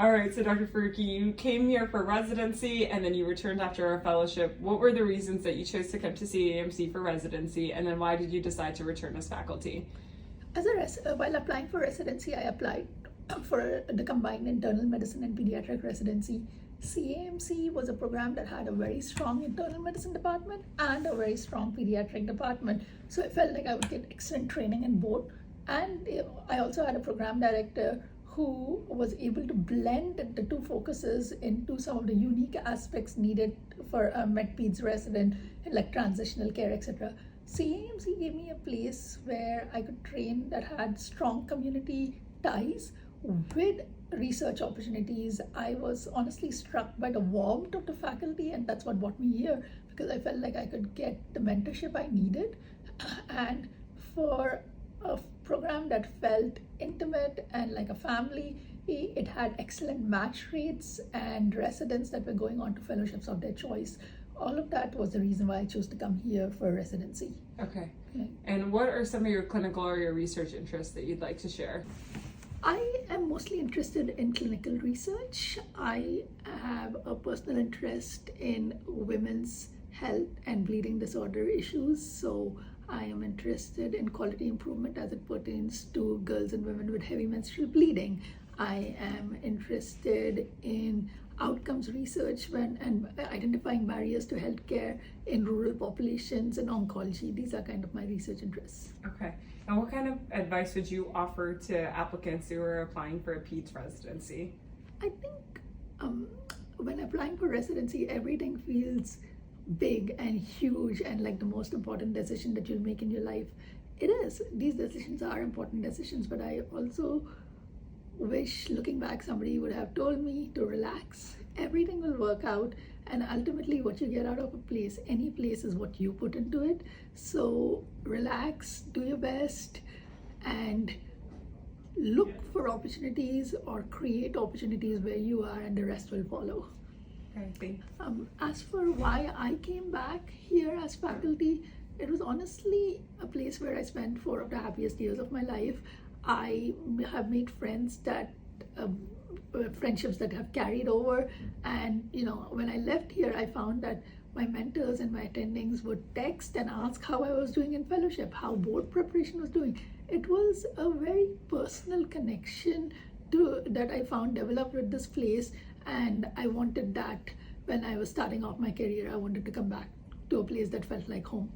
All right, so Dr. Farooki, you came here for residency and then you returned after a fellowship. What were the reasons that you chose to come to CAMC for residency, and then why did you decide to return as faculty? While applying for residency, I applied for the combined internal medicine and pediatric residency. CAMC was a program that had a very strong internal medicine department and a very strong pediatric department. So I felt like I would get excellent training in both. And I also had a program director who was able to blend the two focuses into some of the unique aspects needed for a med-peds resident, like transitional care, etc. CAMC gave me a place where I could train that had strong community ties with research opportunities. I was honestly struck by the warmth of the faculty, and that's what brought me here, because I felt like I could get the mentorship I needed. And for a program that felt intimate and like a family, it had excellent match rates and residents that were going on to fellowships of their choice. All of that was the reason why I chose to come here for residency. Okay. And what are some of your clinical or your research interests that you'd like to share? I am mostly interested in clinical research. I have a personal interest in women's health and bleeding disorder issues. So I am interested in quality improvement as it pertains to girls and women with heavy menstrual bleeding. I am interested in outcomes research and identifying barriers to healthcare in rural populations and oncology. These are kind of my research interests. Okay. And what kind of advice would you offer to applicants who are applying for a PEDS residency? I think when applying for residency, everything feels big and huge and like the most important decision that you'll make in your life. It is. These decisions are important decisions, but I also wish, looking back, somebody would have told me to relax. Everything will work out, and ultimately what you get out of a place, any place, is what you put into it. So relax, do your best, and look for opportunities or create opportunities where you are, and the rest will follow. Okay. As for why I came back here as faculty, it was honestly a place where I spent 4 of the happiest years of my life. I have made friends that friendships that have carried over, and when I left here, I found that my mentors and my attendings would text and ask how I was doing in fellowship, how board preparation was doing. It was a very personal connection that I found developed with this place, and I wanted that when I was starting off my career. I wanted to come back to a place that felt like home.